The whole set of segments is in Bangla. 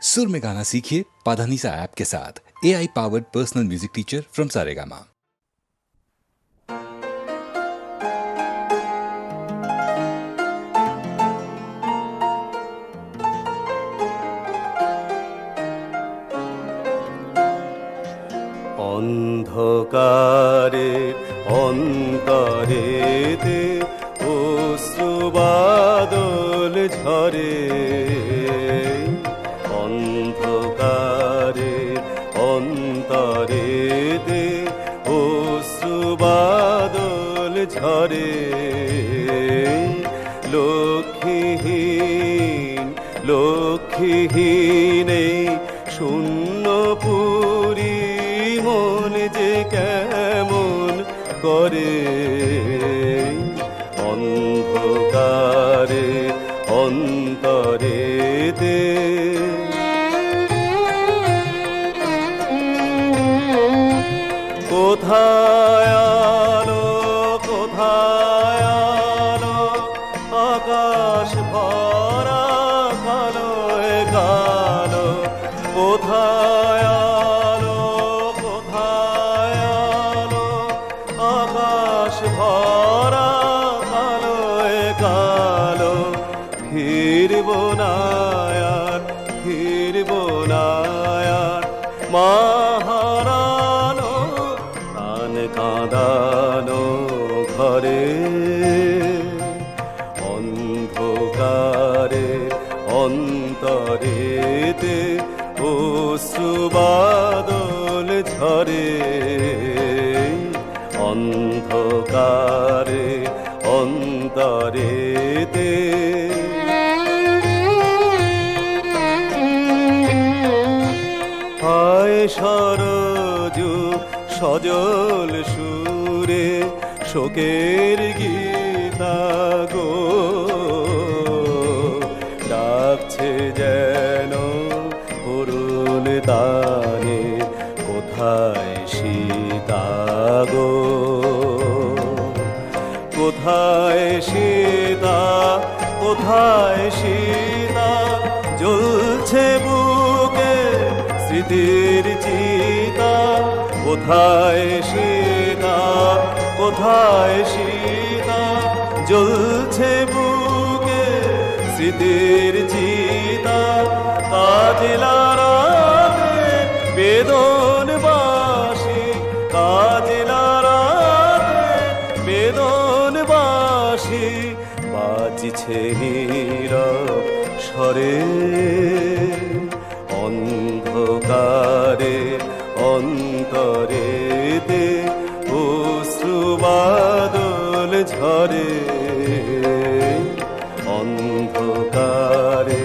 सुर में गाना सीखिए पाधानीसा ऐप के साथ। AI powered personal music teacher from Saregama. অন্ধকারে অন্তরেতে অশ্রুবাদল ঝরে, অন্ধকারে অন্তরেতে অশ্রুবাদল ঝরে। লক্ষ্মীহীন লক্ষ্মীহীনে শূন্য পুরী মন যে কেমন করে। অন্ধকারে অন্তরেতে কোথায় আলো কোথায় আলো, আকাশ ভরা কালোয় কালো। কোথায় আলো কোথায় আলো, আকাশ ভরা কালোয় কালো। ফিরব না আর ফিরব না আর মাহারানো প্রাণ কাঁদানো ঘরে। অন্ধকারে অন্তরেতে অশ্রুবাদল ঝরে। অন্ধকারে অন্তরেতে হায় সরজু সজল সুরে শোকের গীতা গো, ডাকছে যেন করুণ তানে কোথায় সীতা গো। কোথায় সীতা কোথায় সীতা, জ্বলছে বুকে স্মৃতির চিতা। কোথায় সীতা কোথায় সীতা, জ্বলছে বুকে স্মৃতির চিতা। কাজলারাতে বেদন বাসি কাজলারাতে বেদন বাসি, বাজছে নীরব স্বরে। অন্ধকারে অন্তরেতে অশ্রুবাদল ঝরে। অন্ধকারে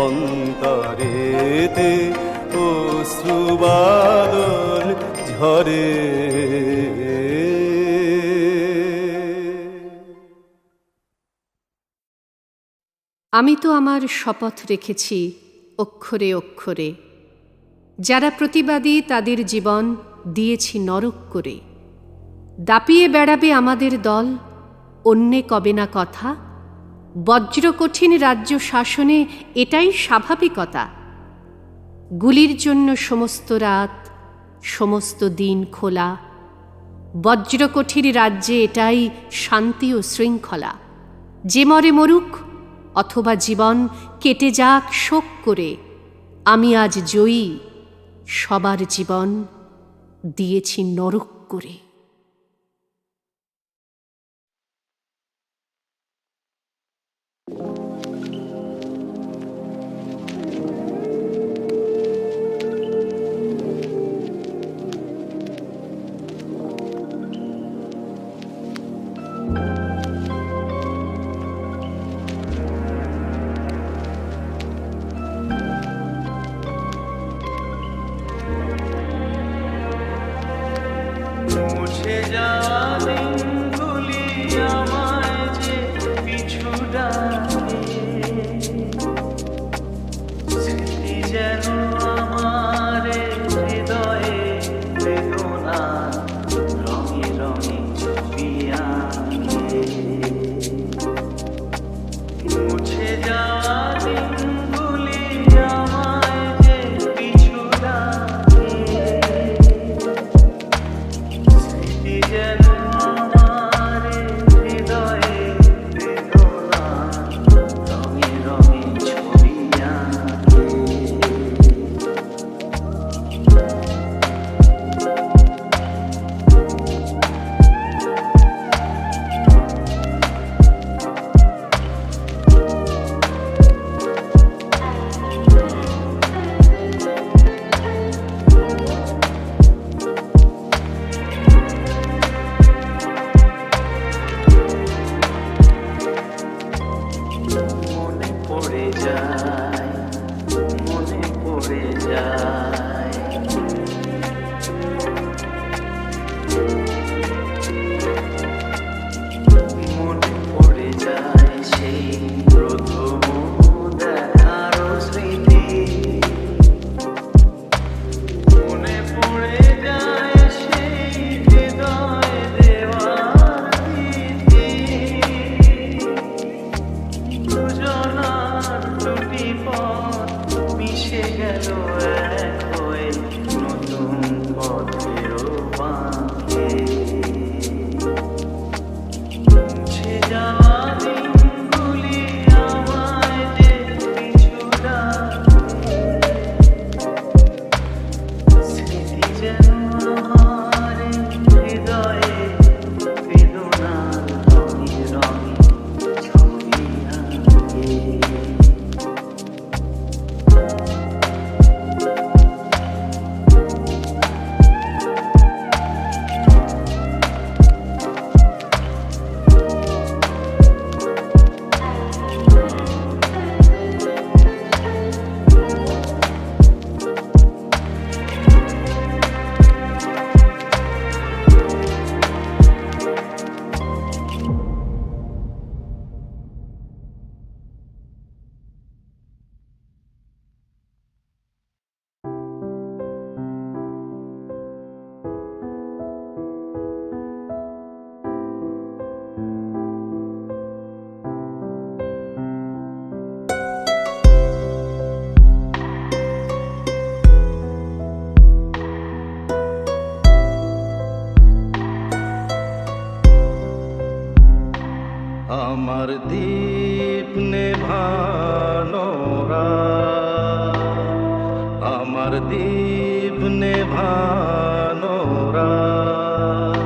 অন্তরেতে অশ্রুবাদল ঝরে। আমি তো আমার শপথ রেখেছি অক্ষরে অক্ষরে, যারা প্রতিবাদী তাদের জীবন দিয়েছি নরক করে। দাপিয়ে বেড়াবে আমাদের দল অন্যে কবে না কথা, বজ্র কঠিন রাজ্য শাসনে এটাই স্বাভাবিকতা। গুলির জন্য সমস্ত রাত সমস্ত দিন খোলা, বজ্র কঠিন রাজ্যে এটাই শান্তি ও শৃঙ্খলা। যে মরে মরুক অথবা জীবন কেটে যাক শোক করে, আমি আজ জয়ী সবার জীবন দিয়েছি নরক করে। মুছে যাওয়া দিনগুলি আমায় যে পিছু ডাকে, স্মৃতি যেন আমার হৃদয়ে বেদনা রঙে রঙে ছবিয়া মুছে যাওয়া দিনগুলি আমায় পড়ে যায়। মনে পড়ে যায় সেই প্রথম দেখার স্মৃতি, মনে পড়ে যায় সেই হৃদয় দেওয়ার ভীতি। দুজনার দুটি পথ মিশে গেল এক হয়ে নতুন পথেরও বাঁকে। মুছে যাওয়া দিনগুলি আমায় যে পিছু ডাকে। স্মৃতি যেন আমার হৃদয়ে বেদনার রঙে রঙে ছবি আঁকে। আমার দীপ নেভানো রাত, আমার দীপ নেভানো রাত,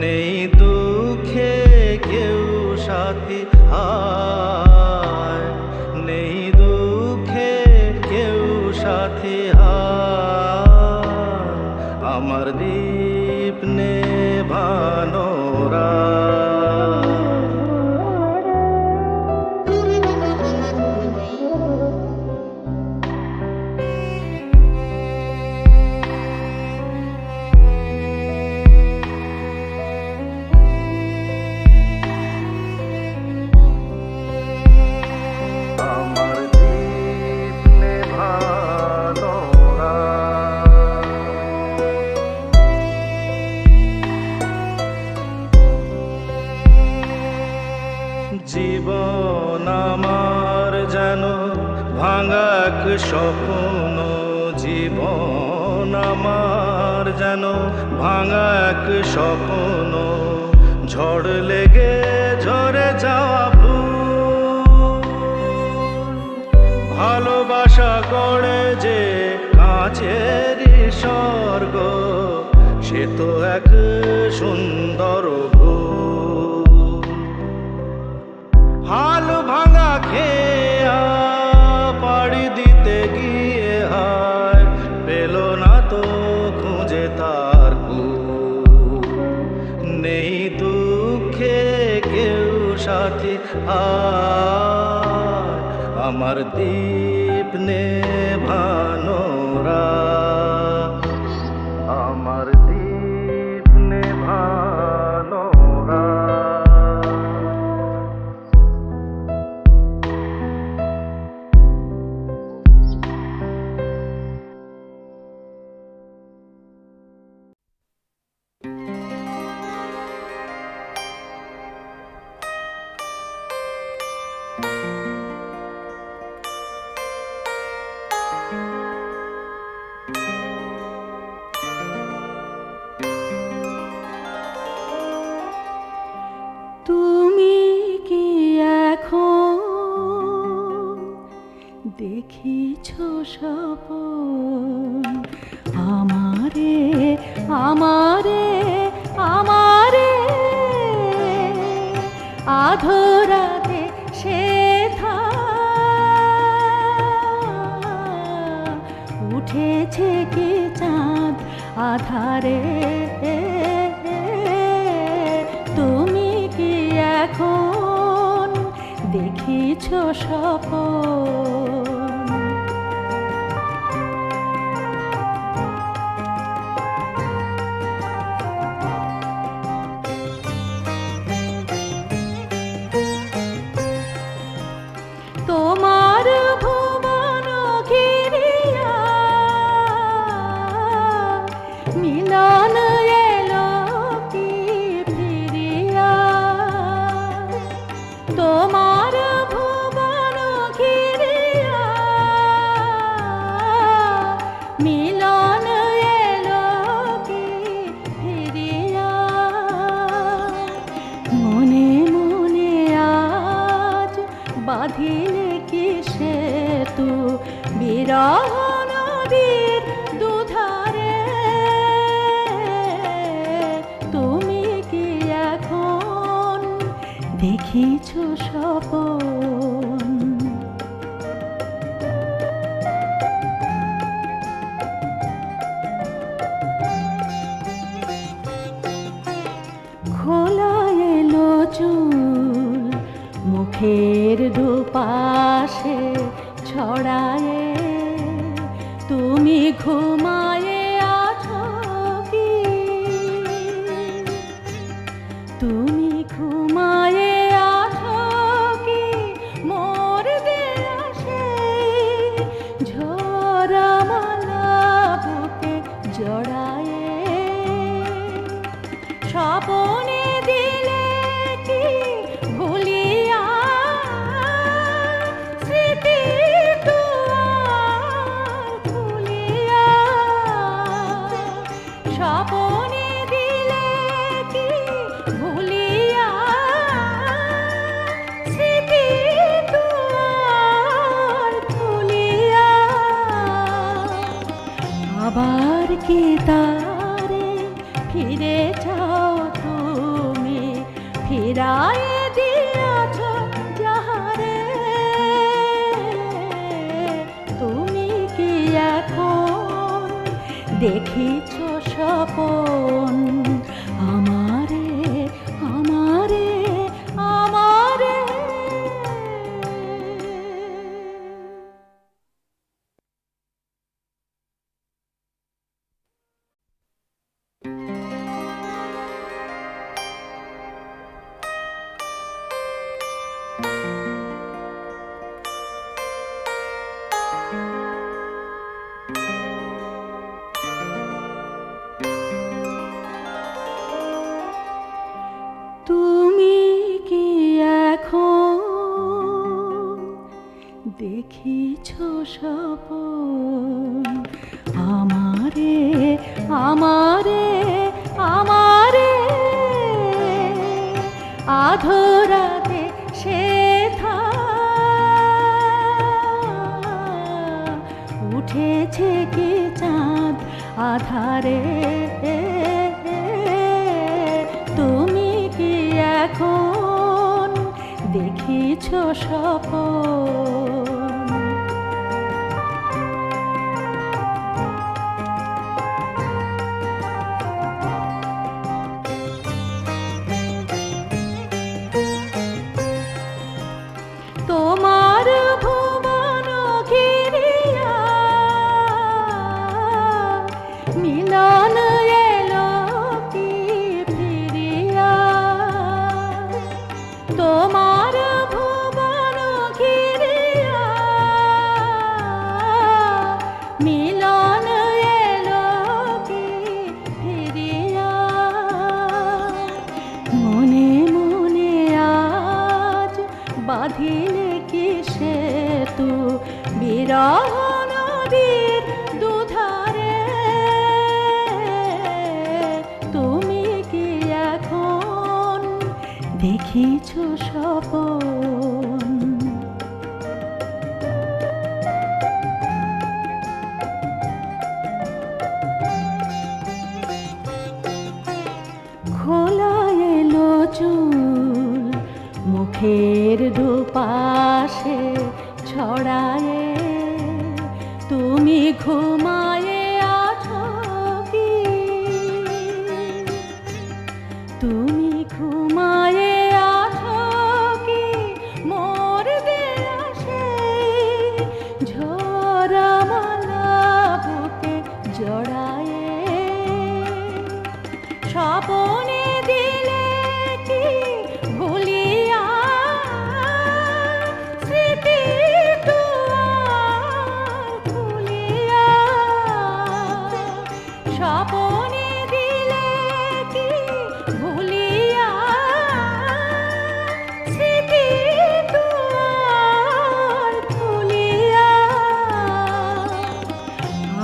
নেই দুঃখে কেউ সাথী হায়, নেই দুঃখে কেউ সাথী হায়, আমার দীপ নেভানো রাত। আমার দীপ নেভানো রাত। জীবন আমার যেন ভাঙা এক স্বপ্ন, জীবন আমার যেন ভাঙা এক স্বপ্ন, ঝড় লেগে ঝরে যাওয়া ফুল, ভালোবাসা গড়ে যে কাছের স্বর্গ, সে তো এক সুন্দর ভুল। হাল ভাঙা খেয়া পাড়ি দিতে গিয়ে হায় পেল না তো খুঁজে তার কুল, নেই দুঃখে কেউ সাথী হায়, আমার দীপ নেভানো রাত, আমার দীপ নেভানো রাত। তুমি কি এখন দেখিছ স্বপন আমারে আমারে আমারে আধরাতে সেথা উঠেছে কি চাঁদ আধারে, তুমি কি এখন দেখিছ স্বপন বিরহ নদীর দুধারে তুমি কি এখন দেখিছ স্বপন? খোলা এলো চুল মুখের দুপাশে ছড়ায়ে, তুমি ঘুমায়ে আছো কি? তুমি ঘুমায়ে আছো কি? মোর দেশে ঝরা মালা বুকে জড়ায়ে, স্বপনে দিলে কি ভুলিয়া স্মৃতি দুয়ার খুলিয়া? স্বপনে দিলে কি ভুলিয়া স্মৃতি দুয়ার খুলিয়া? আবার কি তারে ফিরে যাও তুমি, ফিরায়ে দিয়াছ যাহারে, তুমি কি এখন দেখিছ স্বপন? আমারে আমারে আমারে তুমি কি এখন দেখিছ স্বপন? আমারে আমারে আমারে আধরাতে সেথা উঠেছে কি চাঁদ আধারে, তুমি কি এখন দেখিছ স্বপন? তোমার ভুবন ঘিরিয়া মিলন এলো কি ফিরিয়া? তোমার ভুবন ঘিরিয়া মিলন এলো কি ফিরিয়া? মনে মনে আজ বাঁধিলে কি সেতু বিরহ নদীর দুধারে, তুমি কি এখন দেখিছ স্বপন? খোলা এলো চুল মুখের দুপাশে ছড়ায়ে, তুমি ঘুমায়ে আছো কি? তুমি ঘুমায়ে আছো কি? মোর দেশে ঝরা মালা বুকে জড়ায়ে, স্বপনে দিলে কি ভুলিয়া স্মৃতি দুয়ার খুলিয়া? স্বপনে দিলে কি ভুলিয়া স্মৃতি দুয়ার খুলিয়া?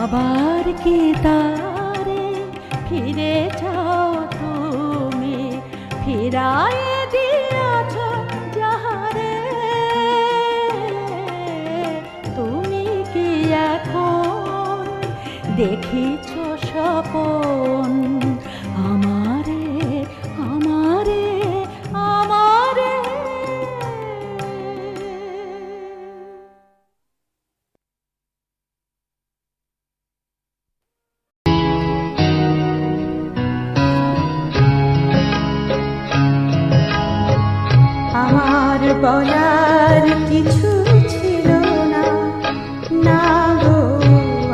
আবার কি তারে ফিরে যাও তুমি, ফিরায়ে দিয়াছ যাহারে, তুমি কি দেখেছ স্বপন আমারে আমারে আমারে। আমার বলার কিছু ছিল না, না গো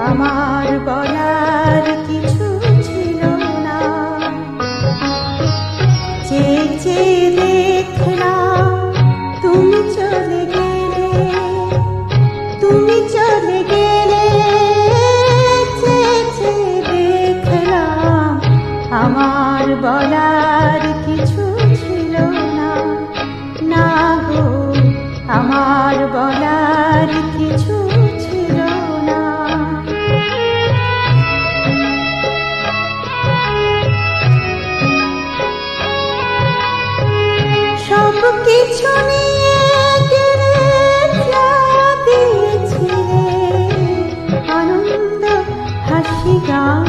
আমার বলার কিছু ছিল না। চেয়ে চেয়ে দেখলাম তুমি চলে গেলে, তুমি চলে গেলে। চেয়ে চেয়ে দেখলাম আমার বলার কিছু ছিল না, না গো আমার বলার কিছু ছিল না। সব কিছু নিয়ে গেলে যা দিয়েছিলে, আনন্দ হাসি গান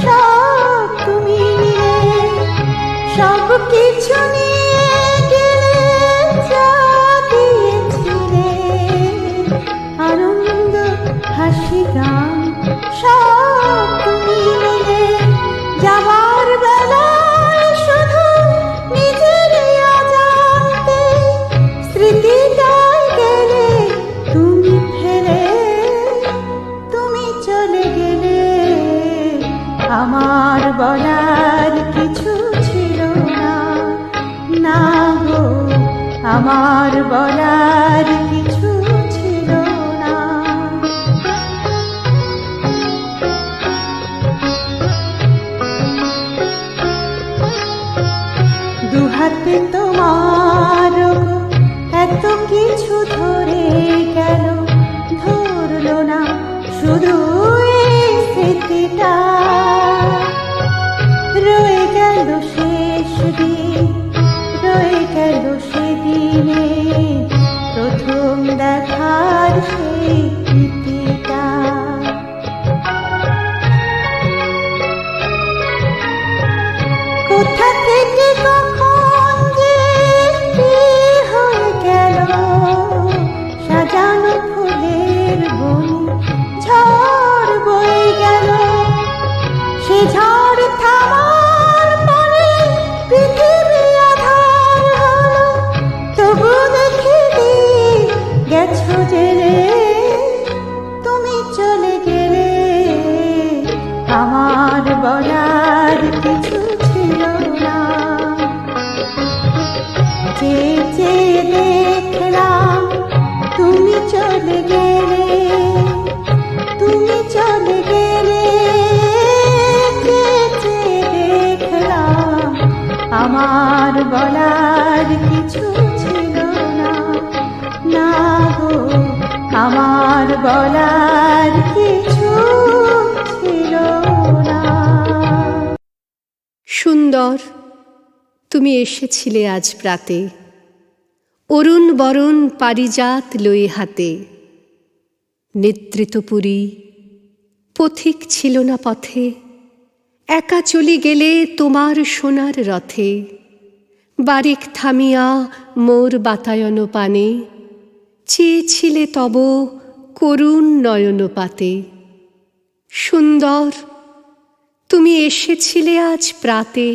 সব তুমি নিয়ে। সব কিছু নিয়ে গেলে যা দিয়েছিলে, আনন্দ হাসি গান সব তুমি নিলে। যাবার বেলায় শুধু নিজের অজান্তে স্মৃতিটাই গেলে তুমি ফেলে, তুমি চলে গেলে। আমার বলার কিছু ছিল না, না গো আমার বলার কিছু ছিল না। দুহাতে তোমার গো এত কিছু ধরে গেল, ধরলো না শুধু এই স্মৃতিটা। রয়ে গেল শেষ দিন, রয়ে গেল সেদিনে প্রথম দেখার সেই স্মৃতিটা। কোথা থেকে কখন যে কি হয়ে গেল, সাজানো ফুলের বনে ঝড় বয়ে গেল। সে ঝড় থামার পরে পৃথিবী আধার হলো, তবু দেখিনি গেছো জেলে, তুমি চলে গেলে। আমার বলার কিছু ছিল না, চেয়ে চেয়ে দেখলাম তুমি চলে গেলে, তুমি চলে গেলে। চেয়ে চেয়ে দেখলাম আমার বলার কিছু ছিল না, না গো আমার বলার কিছু ছিল না। সুন্দর, তুমি এসেছিলে আজ প্রাতে, অরুণ বরণ পারিজাত লয়ে হাতে। নেতৃত্বপুরী পথিক ছিল না পথে, একা চলে গেলে তোমার সোনার রথে। বারিক থামিয়া মোর বাতায়ন পানে, চেয়েছিলে তব করুণ নয়ন পাতে। সুন্দর, তুমি এসেছিলে আজ প্রাতে।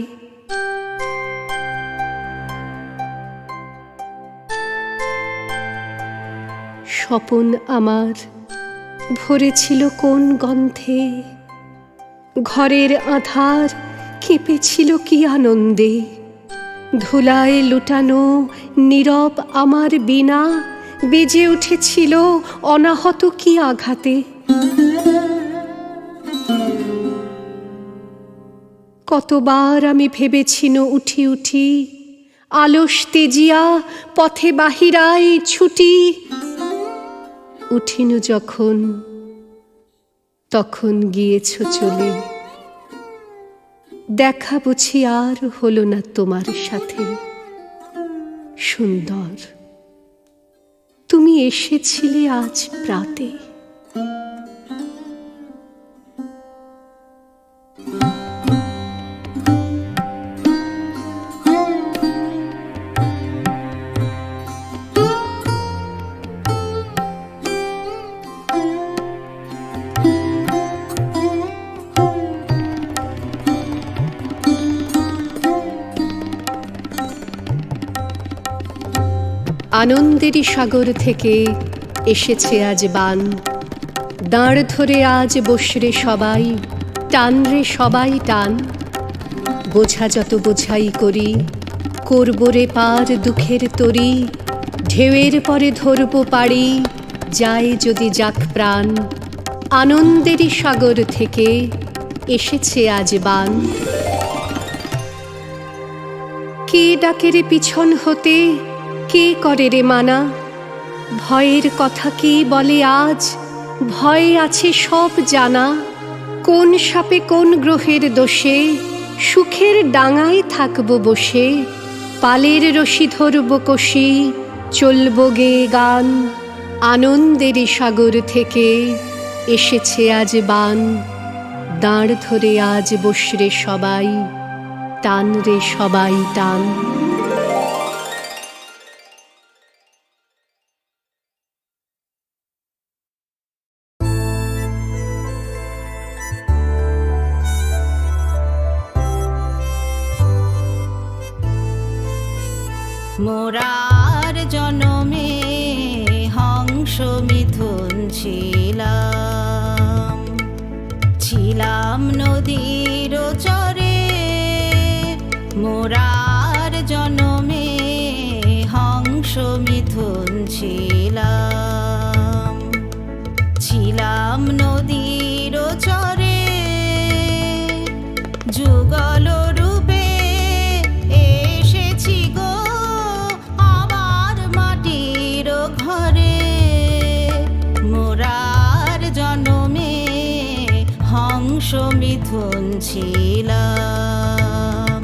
স্বপন আমার ভরেছিল কোন গন্ধে, ঘরের আধার কেঁপেছিল কি আনন্দে। ধুলায় লুটানো নীরব আমার বীণা বেজে উঠেছিল অনাহত কি আঘাতে। কতবার আমি ভেবেছিনু উঠি উঠি, আলস তেজিয়া পথে বাহিরাই ছুটি। উঠিনু যখন তখন গিয়েছ চলে, দেখা বুঝি আর হলো না তোমার সাথে। সুন্দর, তুমি এসেছিলে আজ প্রাতে। আনন্দেরই সাগর থেকে এসেছে আজ বান। দাঁড় ধরে আজ বসরে সবাই, টান রে সবাই টান। বোঝা যত বোঝাই করি, করব রে পার দুঃখের তরি। ঢেউয়ের পরে ধরব পাড়ি, যায় যদি যাক প্রাণ। আনন্দেরই সাগর থেকে এসেছে আজ বান। কে ডাকে রে পিছন হতে, কে করে রে মানা? ভয়ের কথা কে বলে আজ, ভয় আছে সব জানা। কোন সাপে কোন গ্রহের দোষে, সুখের ডাঙায় থাকব বসে। পালের রশি ধরব কষি, চলব গে গান। আনন্দেরই সাগর থেকে এসেছে আজ বান। দাঁড় ধরে আজ বসরে সবাই, টান রে সবাই টান। মোরার জনমে হংস মিথুন ছিলাম, ছিলাম নদীর চরে। মোরার জনমে হংস মিথুন ছিলাম, ছিলাম নদীর চরে। যুগল রূপে এসেছি গো আমার মাটির ঘরে। মোরার জনমে হংস মিথুন ছিলাম।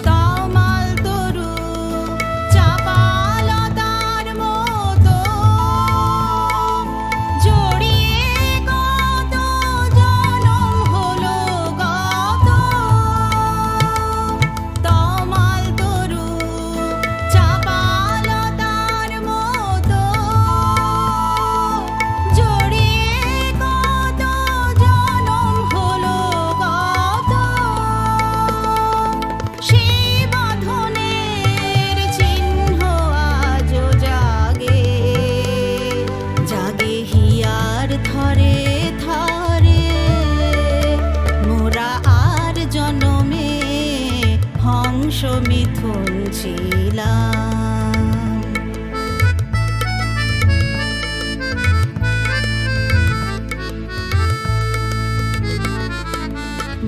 তমাল তরু চাপালতার মতো জড়িয়ে কত জনম হলো গত। তমাল তরু চাপালতার মতো জড়িয়ে কত জনম হলো গত। সেই বাঁধনের চিহ্ন আজও জাগে, জাগে হিয়ার থরে থরে। মোরা আর জনমে হংস মিথুন ছিলাম।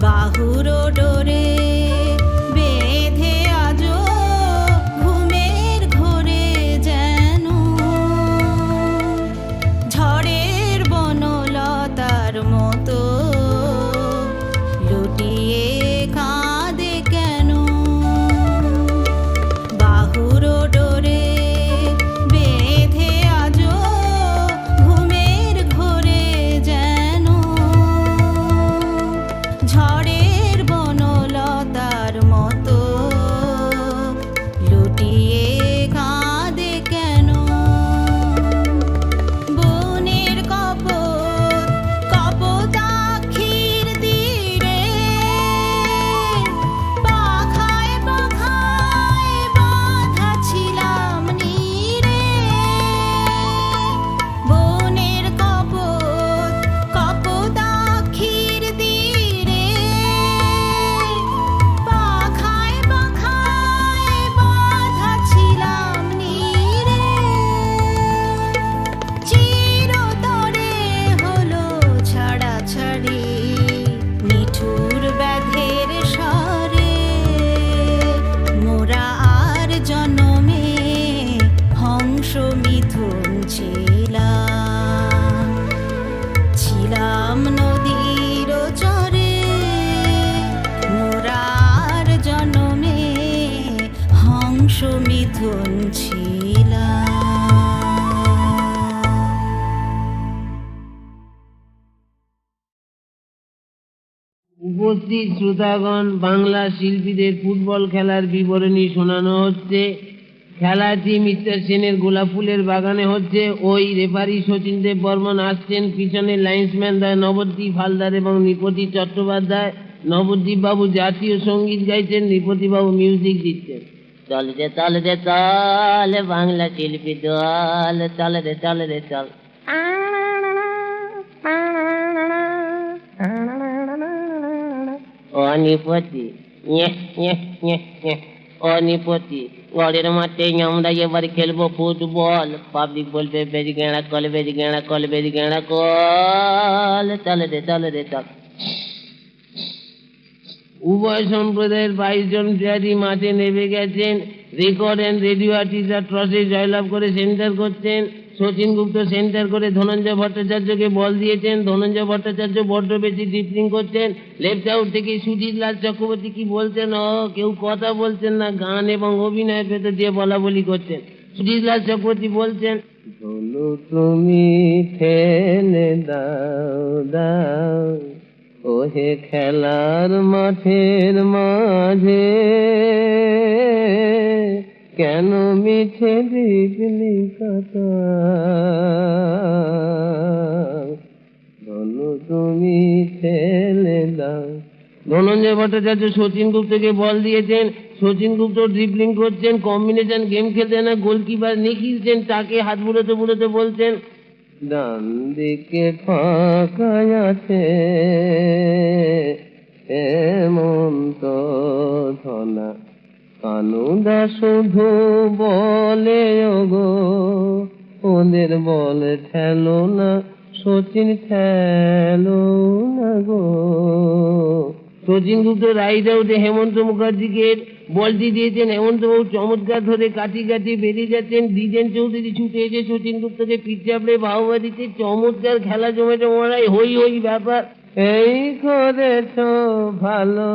বাহুর ডোরে বেঁধে আজো ঘুমের ঘোরে যেন ঝড়ের বনলতার মতো লুটিয়ে কাঁদে কেন। বাহুর ডোরে বেঁধে আজো ঘুমের ঘোরে যেন ঝড়ের বনলতার মতো লুটিয়ে কাঁদে কেন। বনের কপোত কপোতাক্ষীর তীরে পাখায় পাখায় বাঁধা ছিলাম নীরে। বনের কপোত কপোতাক্ষীর তীরে পাখায় পাখায় বাঁধা ছিলাম নীরে। চিরতরে হলো ছাড়াছাড়ি নিঠুর ব্যাধের স্বরে। মোরা আর জনমে হংস মিথুন ছিলাম, ছিলাম নদীর চরে। মোরার জনমে হংস মিথুন ছিলাম। উপস্থিত শ্রোতাগণ, বাংলা শিল্পীদের ফুটবল খেলার বিবরণী শোনানো হচ্ছে। খেলাটি মিস্টার সেনের গোলাপ ফুলের বাগানে হচ্ছে। ওই রেফারি শচীন দেব বর্মন আসছেন, পিছনে লাইন্সম্যান দ্বয় নবদ্বীপ হালদার এবং নৃপতি চট্টোপাধ্যায়। নবদ্বীপ বাবু জাতীয় সঙ্গীত গাইছেন, নৃপতি বাবু মিউজিক দিচ্ছেন। চল রে চল রে চল বাংলা শিল্পী দল, চল রে চল রে চল। অনিপতি অনিপতি, ঘরের মাঠে আমরা এবার খেলবো ফুটবল। পাবলিক বলবে বেজ গেঁড়া কল, বেজ গেঁড়া কল, বেজ গেঁড়া কল, চল রে চল রে চল। উভয় সম্প্রদায়ের 22 জন প্লেয়ারই মাঠে নেমে গেছেন। রেকর্ড অ্যান্ড রেডিও আর্টিস্টরা টসে জয়লাভ করে সেন্টার করছেন। শচীন গুপ্ত সেন্টার করে ধনঞ্জয় ভট্টাচার্যকে বল দিয়েছেন। ধনঞ্জয় ভট্টাচার্য বড্ড বেশি ড্রিবলিং করছেন। লেফট আউট থেকে সুজিত লাল চক্রবর্তী কি বলছেন, কেউ কথা বলছেন না, গান এবং অভিনয়ের ভেতর দিয়ে বলা বলি করছেন। সুজিত লাল চক্রবর্তী বলছেন, ধনু তুমি ঠেলে দাও দাও, ওহে খেলার মাঠের মাঝে, কেন মিছে দিগলি কথা, ধনু তুমি ঠেলে দাও। ধনঞ্জয় ভট্টাচার্য শচীন গুপ্তকে বল দিয়েছেন। শচীন গুপ্ত ড্রিবলিং করছেন, কম্বিনেশন গেম খেলছেন না। গোলকিপার নিখিল সেন তাকে হাত বুলোতে বুলোতে বলছেন, ডান দিকে ফাঁকা আছে হেমন্ত ধনা, কানুদা শুধু বলে ওগো, ওদের বল ঠেলো না, শচীন ঠেলো না গো। শচীন গুপ্ত রাইট আউটে হেমন্ত মুখার্জিকে বলটি দিয়েছেন। হেমন্তবাবু চমৎকার ধরে কাটি কাটি বেরিয়ে যাচ্ছেন। দ্বিজেন চৌধুরী ছুটে এসে শচীন গুপ্তকে পিঠ চাপড়ে বাহুবা দিচ্ছে। চমৎকার খেলা জমেছে মরাই, হই হই ব্যাপার। এই করেছ ভালো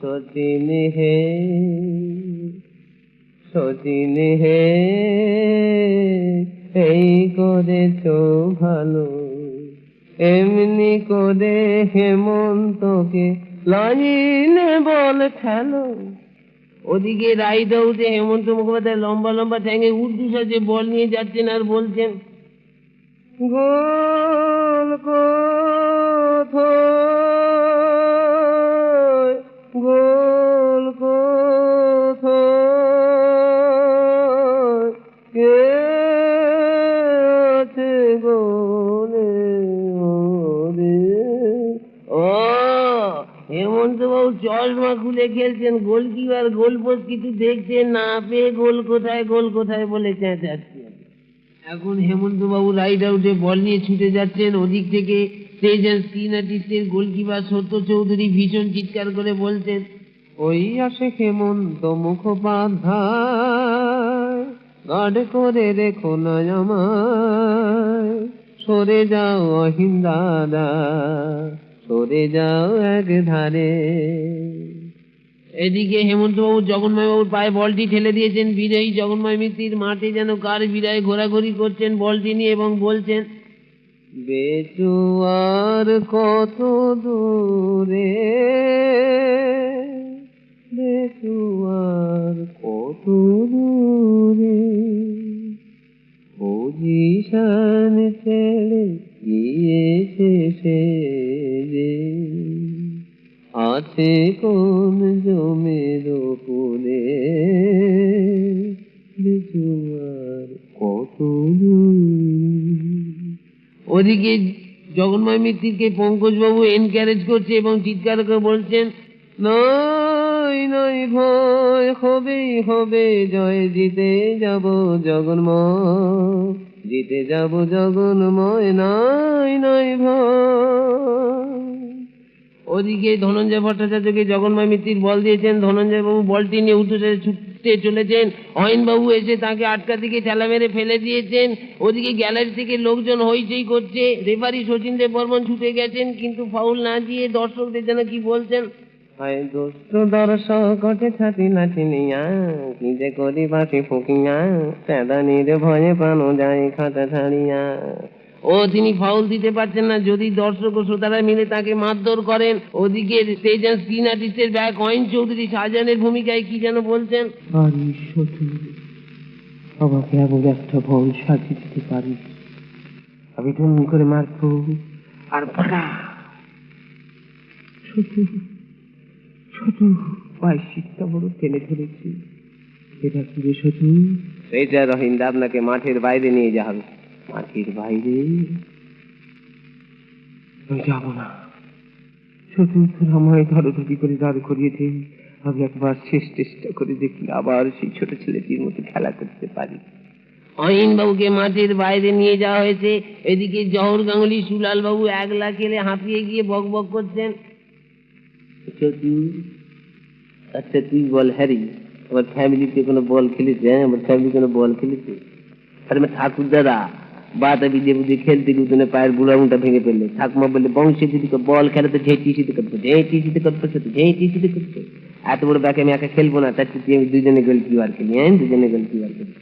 শচীন হে, শচীন হে, এই করেছ ভালো, এমনি করে হেমন্তকে লাইনে বল খেলো। ওদিকে রাইট আউটে হেমন্ত মুখোপাধ্যায় লম্বা লম্বা ঠ্যাঙে উর্দু সাজে বল নিয়ে যাচ্ছেন আর বলছেন, গোল কোথায়, গোল কোথায়, কে আছে গোলে ওরে। হেমন্ত বাবু চশমা খুলে খেলছেন। গোলকিপার গোল পোস্ট কিছু দেখছেন না পেয়ে গোল কোথায় বলে চেঁচাচ্ছেন। এখন হেমন্ত বাবু রাইট আউটে বল নিয়ে ছুটে যাচ্ছেন। ওদিক থেকে স্টেজ অ্যান্ড স্ক্রিন আর্টিস্টের গোলকিপার সত্য চৌধুরী ভীষণ চিৎকার করে বলছেন, ওই আসে হেমন্ত মুখোপাধ্যায়, গার্ড করে রেখো না আমায়, সরে যাও অহিন দাদা, সরে যাও এক ধারে। এদিকে হেমন্তবাবু জগন্ময়বাবুর পায়ে বলটি ঠেলে দিয়েছেন। বিজয়ী জগন্ময় মিত্তির মাঠে যেন কার বিদায় ঘোরাঘুরি করছেন বলটি নিয়ে এবং বলছেন, বেচুয়ার কত দূরে, বেচুয়ার কত দূরে, পজিশন ছেড়ে গিয়েছে সে যে, আছে কোন জমির ওপরে, বেচুয়ার কত দূরে। ওদিকে জগন্ময় মিত্তিরকে পঙ্কজবাবু এনকারেজ করছে এবং চিৎকার করে বলছেন, নয় নয় ভয়, হবেই হবে জয়, জিতে যাব জগন্ময়, জিতে যাব জগন্ময়, নয় নয় ভয়। ওদিকে ধনঞ্জয় ভট্টাচার্যকে জগন্ময় মিত্তির বল দিয়েছেন। ধনঞ্জয় বাবু বলটি নিয়ে উঠে ছুটতে চলেছেন। অয়নবাবু এসে তাকে আটকা থেকে ঠেলা মেরে ফেলে দিয়েছেন। ওদিকে গ্যালারি থেকে লোকজন হইচই করছে। রেফারি শচীন দেব বর্মন ছুটে গেছেন, কিন্তু ফাউল না দিয়ে দর্শকদের যেন কি বলছেন, হায় দুষ্ট দর্শক ওঠে ছাতি লাঠি নিয়া, কি যে করি বাসি ফুকিয়া, চেদানির ভয়ে প্রাণ যায় খাতা ছাড়িয়া। তিনি ফাউল দিতে পারছেন না। যদি দর্শক ও শ্রোতারা মিলে তাকে মারধর করেন। ওদিকে স্টেজ অ্যান্ড স্ক্রিন আর্টিস্টের ব্যাক অয়ন চৌধুরী শাহজাহানের ভূমিকায় কি যেন বলছেন, আমাকে এমন একটা বোন সাজিয়ে দিতে পারি, আমি ধুম করে মারবো আর ফাটা। ছোট ছোট পায়ে শীতটা বড় টেনে ধরেছি। এটা কি রে ছোট? এইটা রহিন্দা, আপনাকে মাঠের বাইরে নিয়ে যাওয়া হবে। মাঠের বাইরে আমি যাবো না। ছোট তোর আমায় ধরধরি করে দাঁড় করিয়েছে। আমি একবার শেষ চেষ্টা করে দেখি আবার সেই ছোট ছেলেটির মতো খেলা করতে পারি। অহিন বাবুকে মাঠের বাইরে নিয়ে যাওয়া হয়েছে। এদিকে জহর গাঙ্গুলি সুলাল বাবু একলা খেলে হাঁপিয়ে গিয়ে বক বক করছেন। ছোটু, আচ্ছা তুই বল হ্যারি, আমার ফ্যামিলিতে কোনো বল খেলেছে? হ্যাঁ, আমার ফ্যামিলি কোনো বল খেলেছে? আরে আমার ঠাকুর দাদা বাতা বিদে বুঝে খেলতে গুদনে পায়ের বুড়া মুটা ভেঙে ফেললে। ঠাকুমা বললে বংশে যদি বল খেলে তো ঝেঁটিসিতে করতো, ঝেঁটিসিতে করতো, ঝেঁটিসিতে করতো। এত বড় ব্যাকে আমি একা খেলবো না, তার চেয়ে আমি দুজনে গোলকিপার খেলি। হ্যাঁ, দুজনে গোলকিপার খেলি।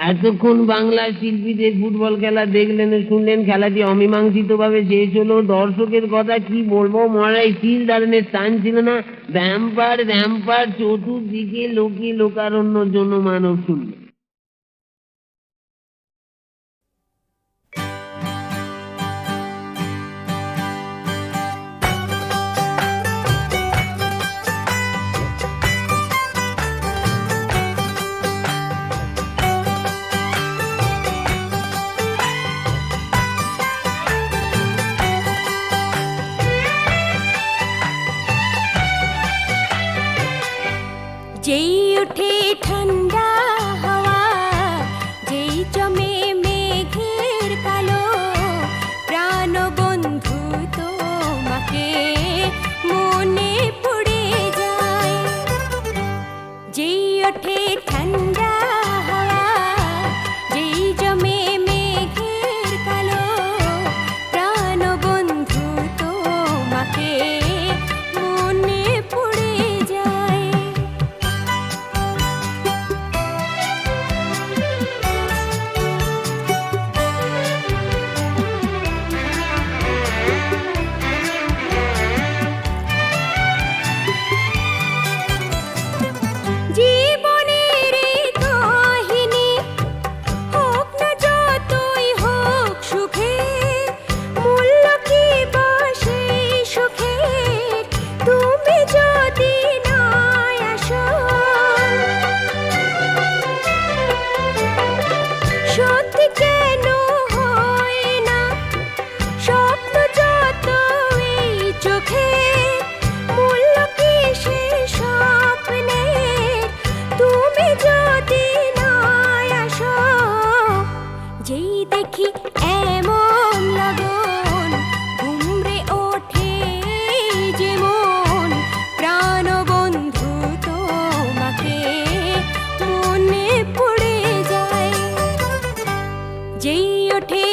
এতক্ষণ বাংলা শিল্পীদের ফুটবল খেলা দেখলেন ও শুনলেন। খেলাটি অমীমাংসিত ভাবে শেষ হলো। দর্শকের কথা কি বলবো, মরাই স্থির দাঁড়ানোর স্থান ছিল না। র্যাম্পার র্যাম্পার চতুর্দিকে লোকে লোকারণ্য জন্য মানব শূন্য। যেই ওঠে ঠান্ডা হাওয়া, যেই জমে মেঘের কালো, প্রাণ বন্ধু তোমাকে মনে পড়ে যায়। যেই ওঠে ঠান্ডা হাওয়া, যেই জমে মেঘের কালো, প্রাণ বন্ধু তোমাকে মনে পড়ে যায়। জীবনের এই কাহিনী হোক না যতই হোক সুখে, মূল্য কি বা সেই সুখের তুমি যদি না আসো। সত্যি কেন হয় না স্বপ্ন যত এই চোখে, মূল্য কি সেই স্বপ্নের তুমি যদি না আসো। যেই দেখি এমন লগন ঘুমরে ওঠে যেমন, প্রাণ বন্ধু তোমাকে মনে পড়ে যায়। যেই ওঠে